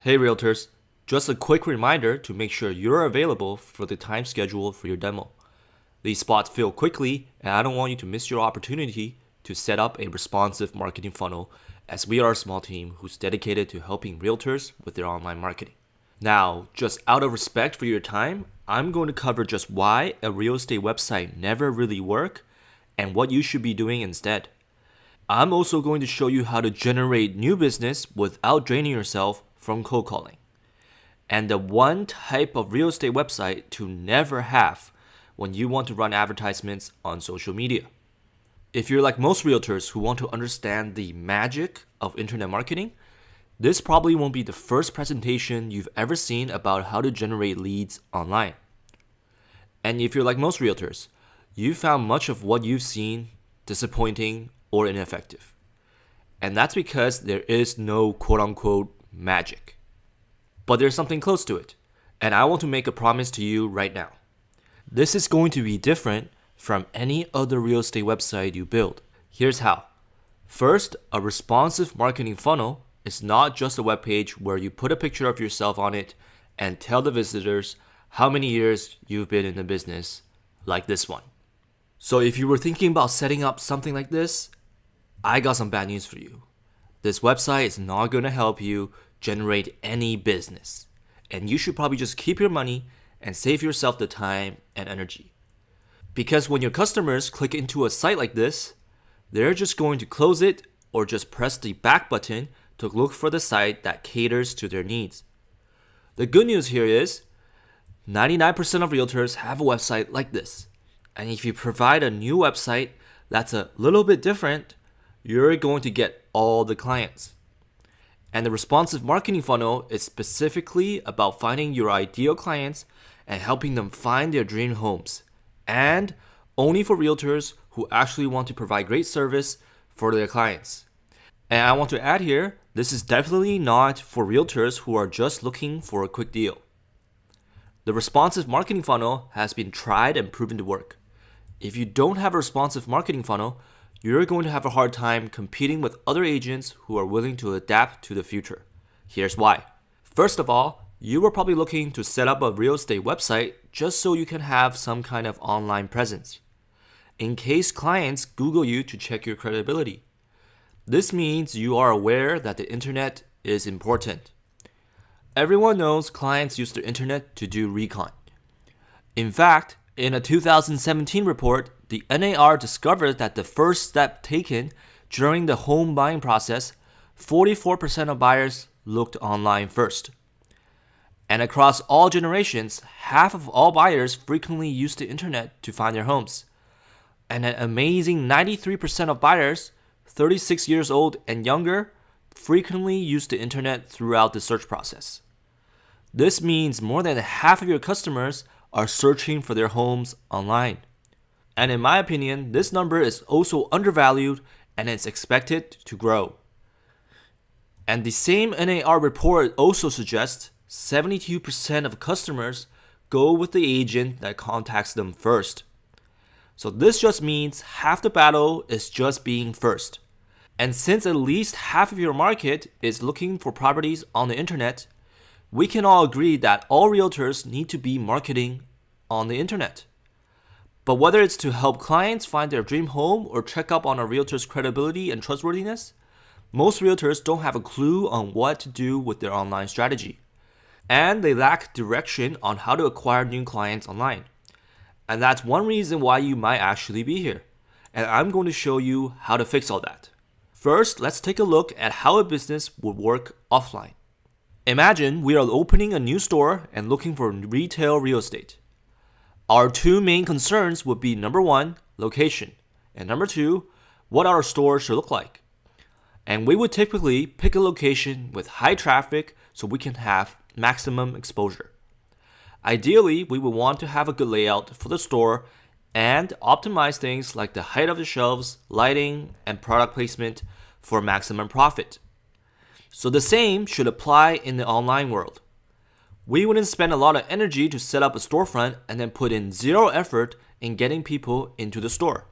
Hey Realtors, just a quick reminder to make sure you're available for the time scheduled for your demo. These spots fill quickly and I don't want you to miss your opportunity to set up a responsive marketing funnel as we are a small team who's dedicated to helping realtors with their online marketing. Now, just out of respect for your time, I'm going to cover just why a real estate website never really works and what you should be doing instead. I'm also going to show you how to generate new business without draining yourself from cold calling. And the one type of real estate website to never have when you want to run advertisements on social media. If you're like most realtors who want to understand the magic of internet marketing, this probably won't be the first presentation you've ever seen about how to generate leads online. And if you're like most realtors, you found much of what you've seen disappointing or ineffective. And that's because there is no quote-unquote magic. But there's something close to it, and I want to make a promise to you right now. This is going to be different from any other real estate website you build. Here's how. First, a responsive marketing funnel is not just a web page where you put a picture of yourself on it and tell the visitors how many years you've been in the business, like this one. So if you were thinking about setting up something like this, I got some bad news for you. This website is not going to help you generate any business. And you should probably just keep your money and save yourself the time and energy. Because when your customers click into a site like this, they're just going to close it or just press the back button to look for the site that caters to their needs. The good news here is 99% of realtors have a website like this. And if you provide a new website that's a little bit different, you're going to get all the clients. And the responsive marketing funnel is specifically about finding your ideal clients and helping them find their dream homes. And only for realtors who actually want to provide great service for their clients. And I want to add here, this is definitely not for realtors who are just looking for a quick deal. The responsive marketing funnel has been tried and proven to work. If you don't have a responsive marketing funnel, you're going to have a hard time competing with other agents who are willing to adapt to the future. Here's why. First of all, you are probably looking to set up a real estate website just so you can have some kind of online presence, in case clients Google you to check your credibility. This means you are aware that the internet is important. Everyone knows clients use the internet to do recon. In fact, in a 2017 report, the NAR discovered that the first step taken during the home buying process, 44% of buyers looked online first. And across all generations, half of all buyers frequently use the internet to find their homes. And an amazing 93% of buyers, 36 years old and younger, frequently use the internet throughout the search process. This means more than half of your customers are searching for their homes online. And in my opinion, this number is also undervalued and it's expected to grow. And the same NAR report also suggests 72% of customers go with the agent that contacts them first. So this just means half the battle is just being first. And since at least half of your market is looking for properties on the internet, we can all agree that all realtors need to be marketing on the internet. But whether it's to help clients find their dream home or check up on a realtor's credibility and trustworthiness, most realtors don't have a clue on what to do with their online strategy. And they lack direction on how to acquire new clients online. And that's one reason why you might actually be here. And I'm going to show you how to fix all that. First, let's take a look at how a business would work offline. Imagine we are opening a new store and looking for retail real estate. Our two main concerns would be number one, location, and number two, what our store should look like. And we would typically pick a location with high traffic so we can have maximum exposure. Ideally, we would want to have a good layout for the store and optimize things like the height of the shelves, lighting, and product placement for maximum profit. So the same should apply in the online world. We wouldn't spend a lot of energy to set up a storefront and then put in zero effort in getting people into the store.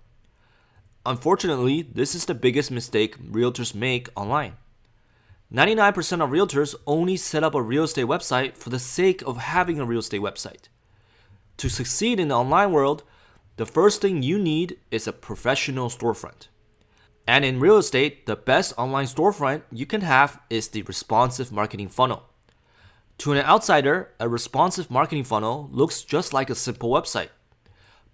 Unfortunately, this is the biggest mistake realtors make online. 99% of realtors only set up a real estate website for the sake of having a real estate website. To succeed in the online world, the first thing you need is a professional storefront. And in real estate, the best online storefront you can have is the responsive marketing funnel. To an outsider, a responsive marketing funnel looks just like a simple website,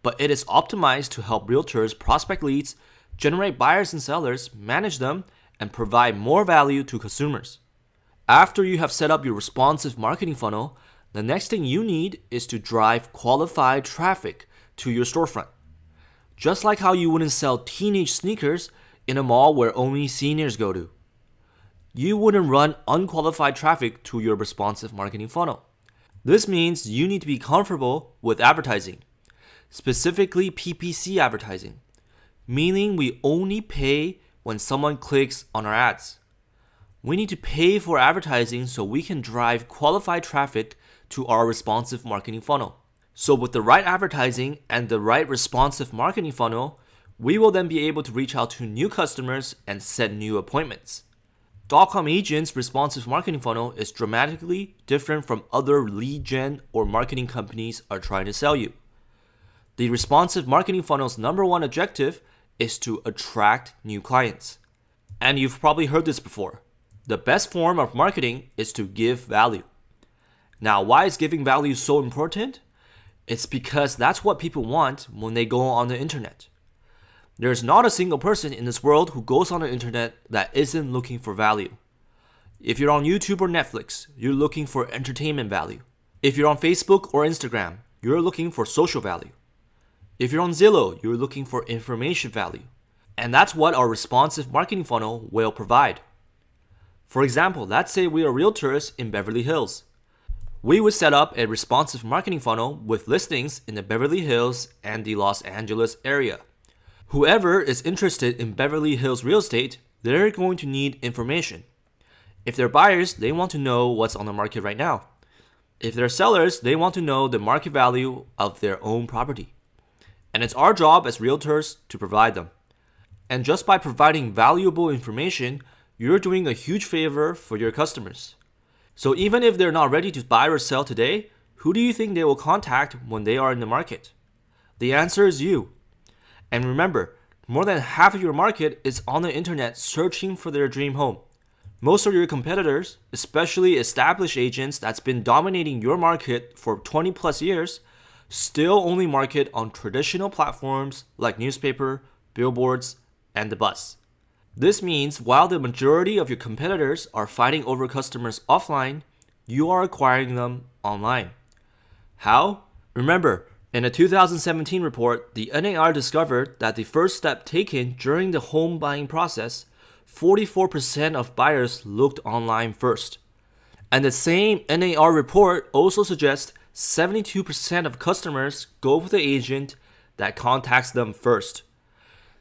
but it is optimized to help realtors prospect leads, generate buyers and sellers, manage them, and provide more value to consumers. After you have set up your responsive marketing funnel, the next thing you need is to drive qualified traffic to your storefront. Just like how you wouldn't sell teenage sneakers in a mall where only seniors go to. You wouldn't run unqualified traffic to your responsive marketing funnel. This means you need to be comfortable with advertising, specifically PPC advertising, meaning we only pay when someone clicks on our ads. We need to pay for advertising so we can drive qualified traffic to our responsive marketing funnel. So with the right advertising and the right responsive marketing funnel, we will then be able to reach out to new customers and set new appointments. .com agents' responsive marketing funnel is dramatically different from other lead gen or marketing companies are trying to sell you. The responsive marketing funnel's number one objective is to attract new clients. And you've probably heard this before. The best form of marketing is to give value. Now, why is giving value so important? It's because that's what people want when they go on the internet. There's not a single person in this world who goes on the internet that isn't looking for value. If you're on YouTube or Netflix, you're looking for entertainment value. If you're on Facebook or Instagram, you're looking for social value. If you're on Zillow, you're looking for information value. And that's what our responsive marketing funnel will provide. For example, let's say we are realtors in Beverly Hills. We would set up a responsive marketing funnel with listings in the Beverly Hills and the Los Angeles area. Whoever is interested in Beverly Hills real estate, they're going to need information. If they're buyers, they want to know what's on the market right now. If they're sellers, they want to know the market value of their own property. And it's our job as realtors to provide them. And just by providing valuable information, you're doing a huge favor for your customers. So even if they're not ready to buy or sell today, who do you think they will contact when they are in the market? The answer is you. And remember, more than half of your market is on the internet searching for their dream home. Most of your competitors, especially established agents that's been dominating your market for 20 plus years, still only market on traditional platforms like newspaper, billboards, and the bus. This means while the majority of your competitors are fighting over customers offline, you are acquiring them online. How? Remember, in a 2017 report, the NAR discovered that the first step taken during the home buying process, 44% of buyers looked online first. And the same NAR report also suggests 72% of customers go with the agent that contacts them first.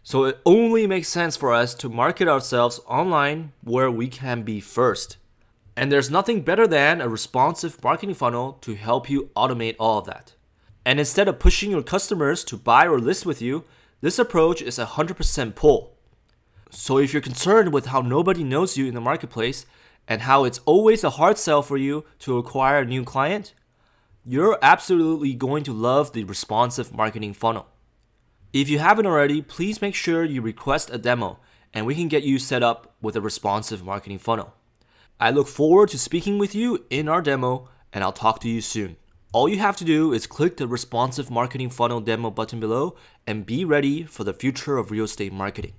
So it only makes sense for us to market ourselves online where we can be first. And there's nothing better than a responsive marketing funnel to help you automate all of that. And instead of pushing your customers to buy or list with you, this approach is 100% pull. So if you're concerned with how nobody knows you in the marketplace and how it's always a hard sell for you to acquire a new client, you're absolutely going to love the responsive marketing funnel. If you haven't already, please make sure you request a demo and we can get you set up with a responsive marketing funnel. I look forward to speaking with you in our demo and I'll talk to you soon. All you have to do is click the responsive marketing funnel demo button below and be ready for the future of real estate marketing.